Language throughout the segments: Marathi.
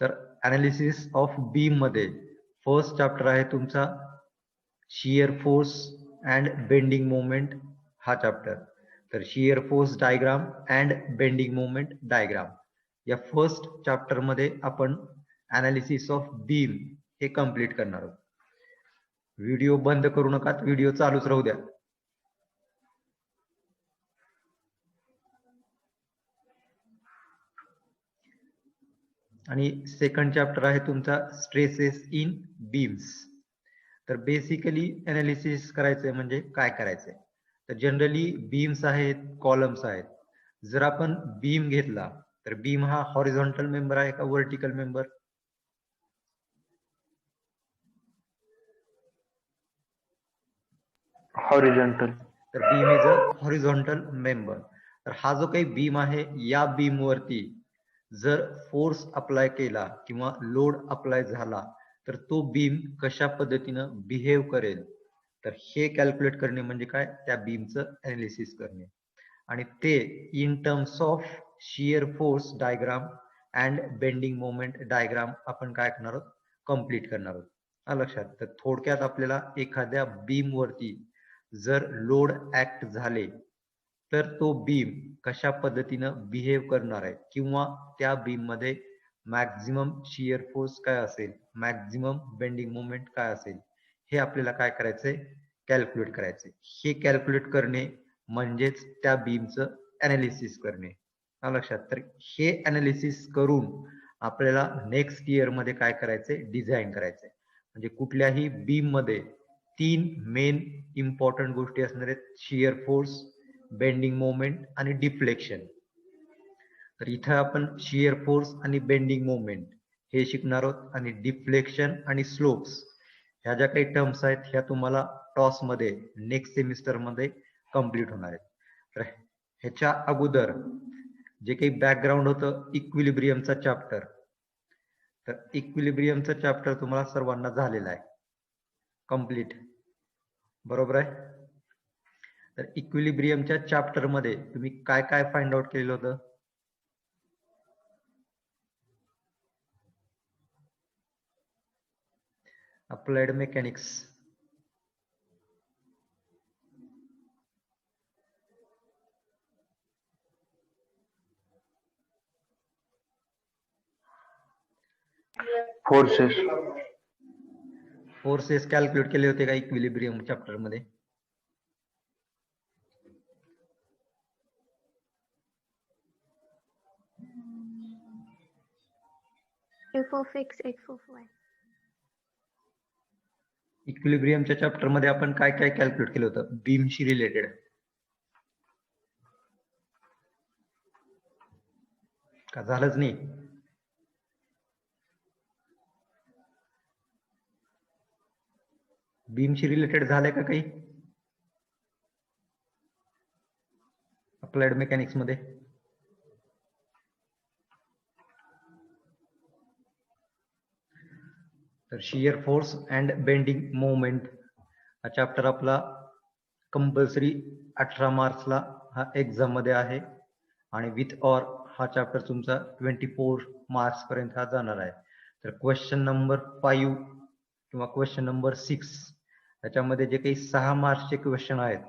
तर अनालिसिस ऑफ बीम मध्ये फर्स्ट चॅप्टर आहे तुमचा shear force and bending moment हा चॅप्टर. तर shear force diagram and bending moment diagram या फर्स्ट चॅप्टर मध्ये आपण अनालिसिस ऑफ बीम हे कंप्लीट करणार आहोत. व्हिडिओ बंद करू नका, व्हिडिओ चालूच राहू द्या. आणि सेकंड चॅप्टर आहे तुमचा स्ट्रेसेस इन बीम्स. तर बेसिकली अनालिसिस करायचंय म्हणजे काय करायचंय, तर जनरली बीम्स आहेत, कॉलम्स आहेत. जर आपण बीम घेतला तर बीम हा हॉरिझॉन्टल मेंबर आहे का व्हर्टिकल मेंबर? हॉरिझॉन्टल. तर beam is a horizontal member. तर हा जो काही बीम आहे या बीम वरती जर फोर्स अप्लाय केला किंवा लोड अप्लाय झाला तर तो बीम कशा पद्धतीनं बिहेव करेल, तर हे कॅल्क्युलेट करणे म्हणजे काय, त्या बीमचं अनालिसिस करणे. आणि ते in terms of shear force diagram and bending moment diagram आपण काय करणार आहोत, कम्प्लीट करणार आहोत. लक्षात. तर थोडक्यात आपल्याला एखाद्या बीम वरती जर लोड ऍक्ट झाले तर तो बीम कशा पद्धतीनं बिहेव करणार आहे किंवा त्या बीम मध्ये मॅक्झिमम शियर फोर्स काय असेल, मॅक्झिमम बेंडिंग मोमेंट काय असेल, हे आपल्याला काय करायचंय, कॅल्क्युलेट करायचंय. हे कॅल्क्युलेट करणे म्हणजेच त्या बीमचं अनालिसिस करणे. लक्षात. तर हे अनालिसिस करून आपल्याला नेक्स्ट इयर मध्ये काय करायचंय, डिझाईन करायचंय. म्हणजे कुठल्याही बीम मध्ये 3 मेन इम्पॉर्टंट गोष्टी असणार आहेत, शियर फोर्स, बेंडिंग मोमेंट आणि डिफ्लेक्शन. तर इथं आपण शियर फोर्स आणि बेंडिंग मोमेंट हे शिकणार आहोत आणि डिफ्लेक्शन आणि स्लोप्स ह्या ज्या काही टर्म्स आहेत ह्या तुम्हाला टॉस मध्ये नेक्स्ट सेमिस्टर मध्ये कंप्लीट होणार आहेत. तर ह्याच्या अगोदर जे काही बॅकग्राऊंड होतं इक्विलिब्रियमचा चॅप्टर, तर इक्विलिब्रियमचा चॅप्टर तुम्हाला सर्वांना झालेला आहे कंप्लीट, बरोबर आहे. तर इक्विलिब्रियमच्या चॅप्टर मध्ये तुम्ही काय काय फाइंड आउट केलेलं होतं, अप्लाइड मेकॅनिक्स, फोर्सेस कॅल्क्युलेट केले होते का इक्विलिब्रियम चॅप्टर मध्ये? F of x, F of y. इक्विलिब्रियमच्या चॅप्टर मध्ये आपण काय काय कॅल्क्युलेट केलं होतं बीमशी रिलेटेड? का झालंच नाही? बीमशी रिलेटेड झालंय का काही अप्लाइड मेकॅनिक्स मध्ये? तर shear force and bending moment हा चॅप्टर आपला कंपल्सरी 18 मार्चला हा एक्झाम मध्ये आहे आणि विथ ऑर हा चॅप्टर तुमचा 24 मार्च पर्यंत हा जाणार आहे. तर क्वेश्चन नंबर 5 किंवा क्वेश्चन नंबर 6 त्याच्यामध्ये जे काही 6 मार्चचे क्वेश्चन आहेत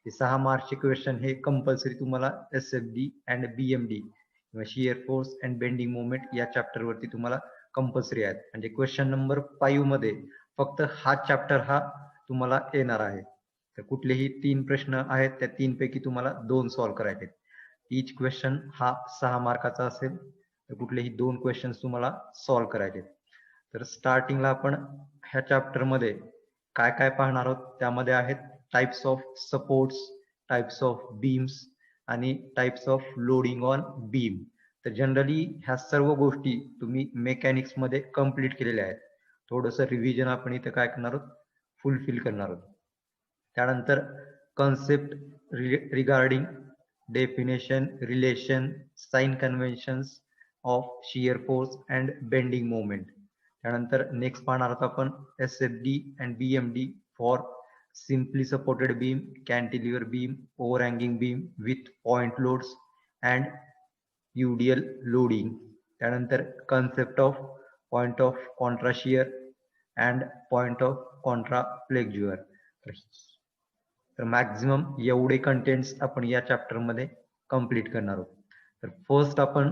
ते 6 मार्चचे क्वेश्चन हे कंपल्सरी तुम्हाला SFD अँड BMD किंवा shear force and bending moment या चॅप्टर वरती तुम्हाला कंपल्सरी आहेत. म्हणजे क्वेश्चन नंबर 5 मध्ये फक्त हा चॅप्टर हा तुम्हाला येणार आहे. तर कुठलेही 3 प्रश्न आहेत त्या 3 पैकी तुम्हाला 2 सॉल्व्ह करायचे. ईच क्वेश्चन हा 6 मार्काचा असेल तर कुठलेही 2 क्वेश्चन्स तुम्हाला सॉल्व्ह करायचे. तर स्टार्टिंगला आपण ह्या चॅप्टर मध्ये काय काय पाहणार आहोत, त्यामध्ये आहेत types of supports, types of beams आणि types of loading on beam. तर जनरली ह्या सर्व गोष्टी तुम्ही मेकॅनिक्स मध्ये कंप्लीट केलेल्या आहेत. थोडंसं रिव्हिजन आपण इथं काय करणार आहोत, फुलफिल करणार आहोत. त्यानंतर concept regarding definition, relation, sign conventions of shear force and bending moment. त्यानंतर नेक्स्ट पाहणार आहोत आपण SFD and BMD for simply supported beam, cantilever beam, overhanging beam with point loads and UDL loading. त्यानंतर concept of point of contra shear and point of contra flexure. तर मॅक्झिमम एवढे कंटेंट्स आपण या चॅप्टर मध्ये कंप्लीट करणार आहोत. तर फर्स्ट आपण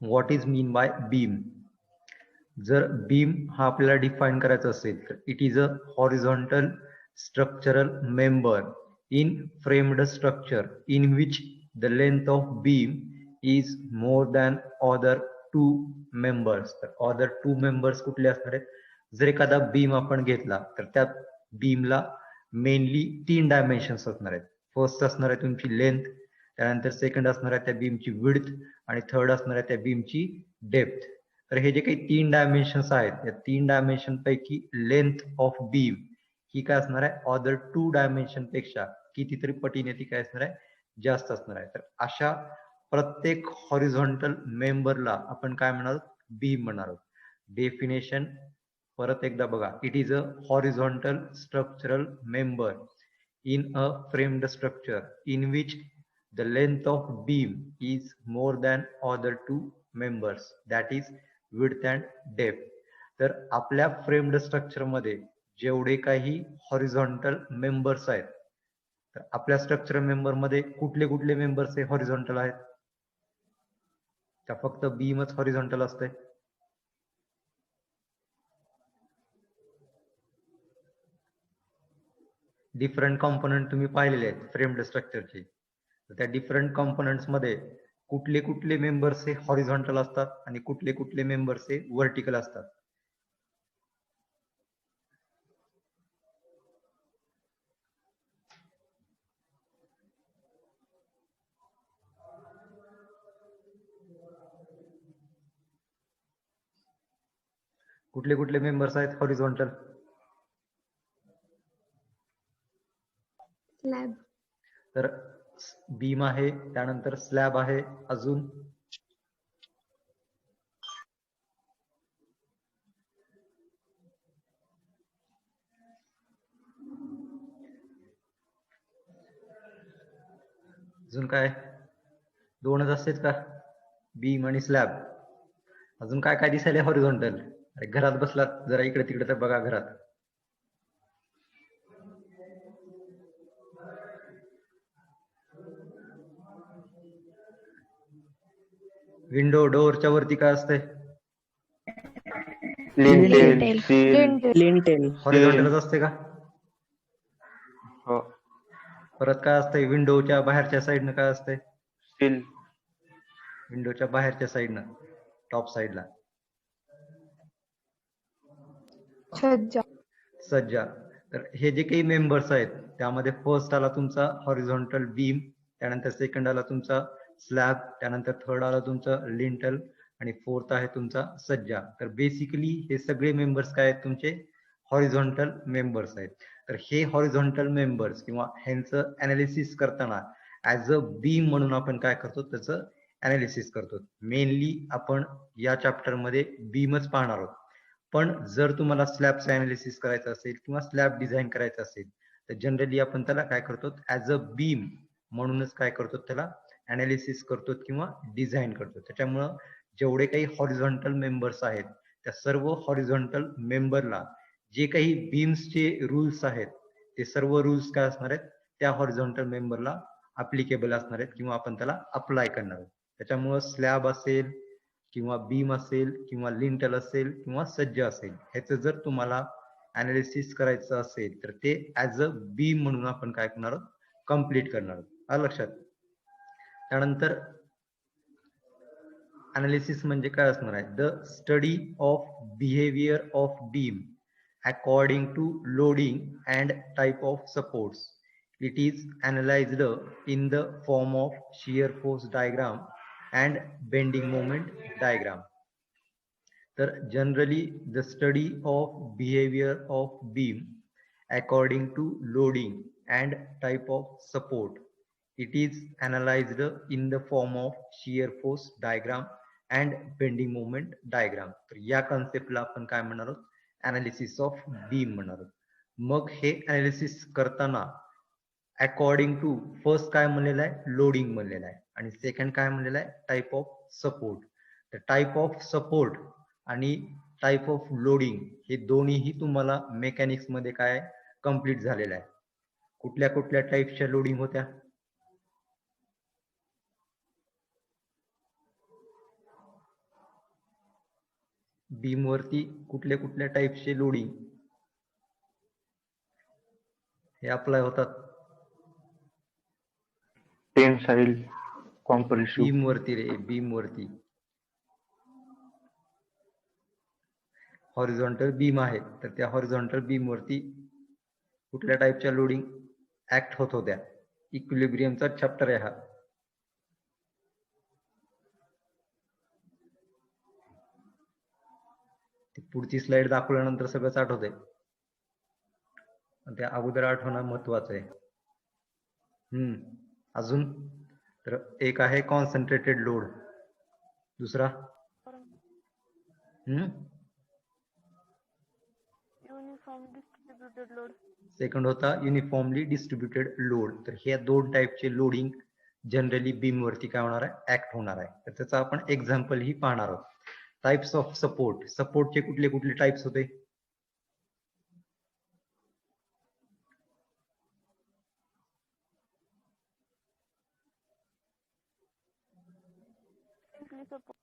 what is mean by beam. जर बीम हा आपल्याला डिफाईन करायचा असेल तर it is a horizontal structural member in framed structure in which the length of beam is more than other two members. तर other two members कुठले असणार आहेत? जर एखादा बीम आपण घेतला तर त्या बीमला मेनली 3 डायमेन्शन्स असणार आहेत. फर्स्ट असणार आहे तुमची लेंथ, त्यानंतर सेकंड असणार आहे त्या बीमची विड्थ आणि थर्ड असणार आहे त्या बीमची डेप्थ. तर हे जे काही 3 डायमेन्शन्स आहेत या 3 डायमेन्शन पैकी लेंथ ऑफ बीम ही काय असणार आहे? अदर 2 डायमेन्शन पेक्षा कितीतरी पटीने ती काय असणार आहे? जास्त असणार आहे. तर अशा प्रत्येक हॉरिझॉन्टल मेंबरला आपण काय म्हणणार आहोत? बीम म्हणणार आहोत. डेफिनेशन परत एकदा बघा. It is a horizontal structural member in a framed structure in which the length of beam is more than other 2 members that is width and depth. तर आपल्या फ्रेम्ड स्ट्रक्चर मध्ये जेवढे काही हॉरिझॉन्टल मेंबर्स आहेत तर आपल्या स्ट्रक्चरल मेंबर मध्ये कुठले कुठले मेंबर्स हे हॉरिझॉन्टल आहेत? त्या फक्त बीमच हॉरिझॉन्टल असते. डिफरंट कॉम्पोनंट तुम्ही पाहिलेले आहेत फ्रेम्ड स्ट्रक्चरचे. त्या डिफरंट कॉम्पोनंट्स मध्ये कुठले कुठले मेंबर्स हे हॉरिझॉन्टल असतात आणि कुठले कुठले मेंबर्स हे व्हर्टिकल असतात? कुठले कुठले मेंबर्स आहेत हॉरिझॉन्टल? Slab. तर बीम आहे, त्यानंतर स्लॅब आहे, अजून अजून काय? दोनच असतेत का? बीम आणि स्लॅब. अजून काय काय दिसायला हॉरिझॉन्टल? अरे घरात बसलात जरा इकडे तिकडे तर बघा घरात. विंडो डोअरच्या वरती काय असते? Lintel, Lintel. हॉरिझॉन्टलच असते का? हो, परत काय असते? विंडोच्या बाहेरच्या साईडनं काय असते? स्टील, विंडोच्या बाहेरच्या साईडनं टॉप साईडला छज्जा. सज्जा. तर हे जे काही मेंबर्स आहेत त्यामध्ये फर्स्ट आला तुमचा हॉरिझॉन्टल बीम, त्यानंतर सेकंड आला तुमचा स्लॅब, त्यानंतर थर्ड आला तुमचा लिंटल आणि फोर्थ आहे तुमचा सज्जा. तर बेसिकली हे सगळे मेंबर्स काय आहेत? तुमचे हॉरिझॉन्टल मेंबर्स आहेत. तर हे हॉरिझॉन्टल मेंबर्स किंवा ह्यांचं अनालिसिस करताना ऍज अ बीम म्हणून आपण काय करतो? त्याचं अनालिसिस करतो. मेनली आपण या चॅप्टर मध्ये बीमच पाहणार आहोत. पण जर तुम्हाला स्लॅबचं अनालिसिस करायचं असेल किंवा स्लॅब डिझाईन करायचं असेल तर जनरली आपण त्याला काय करतो? ऍज अ बीम म्हणूनच काय करतो? त्याला अनालिसिस करतो किंवा डिझाईन करतो. त्याच्यामुळं जेवढे काही हॉरिझॉन्टल मेंबर्स आहेत त्या सर्व हॉरिझॉन्टल मेंबरला जे काही बीम्सचे रूल्स आहेत ते सर्व रूल्स काय असणार आहेत? त्या हॉरिझॉन्टल मेंबरला अप्लिकेबल असणार आहेत किंवा आपण त्याला अप्लाय करणार आहोत. त्याच्यामुळं स्लॅब असेल किंवा बीम असेल किंवा लिंटल असेल किंवा सज्जा असेल, ह्याचं जर तुम्हाला अनालिसिस करायचं असेल तर ते ऍज अ बीम म्हणून आपण काय करणार आहोत? कम्प्लीट करणार आहोत. आलं लक्षात? त्यानंतर अनालिसिस म्हणजे काय असणार आहे? The study of behaviour of beam according to loading and type of supports. It is analysed in the form of shear force diagram and bending moment diagram. तर generally the study of behavior of beam according to loading and type of support, it is analyzed in the form of shear force diagram and bending moment diagram. तर या कन्सेप्टला आपण काय म्हणणार आहोत? अनालिसिस ऑफ बीम म्हणणार आहोत. मग हे अनालिसिस करताना अकॉर्डिंग टू फर्स्ट काय म्हणलेलं आहे? लोडिंग म्हणलेलं आहे आणि सेकंड काय म्हणलेलं आहे? Type of support. Type of support आणि टाइप ऑफ लोडिंग हे दोन्हीही तुम्हाला मेकॅनिक्स मध्ये काय कम्प्लीट झालेलं आहे. कुठल्या कुठल्या टाईपच्या लोडिंग होत्या? बीम वरती कुठल्या कुठल्या टाईपचे लोडिंग हे अप्लाय होतात? Tensile, compressive. बीम वरती रे, बीम वरती हॉरिझॉन्टल बीम आहे, तर त्या हॉरिझॉन्टल बीम वरती कुठल्या टाईपच्या लोडिंग ऍक्ट होत होत्या? इक्विलिब्रियमचा चॅप्टर आहे हा. ती पुढची स्लाइड दाखवल्यानंतर सगळंच आठवतंय. त्या अगोदर आठवणं महत्वाचं आहे. अजून तर एक आहे कॉन्सन्ट्रेटेड लोड, दुसरा युनिफॉर्म डिस्ट्रीब्युटेड लोड. सेकंड होता युनिफॉर्मली डिस्ट्रीब्युटेड लोड. तर ह्या दोन टाईपचे लोडिंग जनरली बीम वरती काय होणार आहे? ऍक्ट होणार आहे. तर त्याचा आपण एक्झाम्पल ही पाहणार आहोत. Types of support. सपोर्टचे कुठले कुठले टाइप्स होते? Simply support.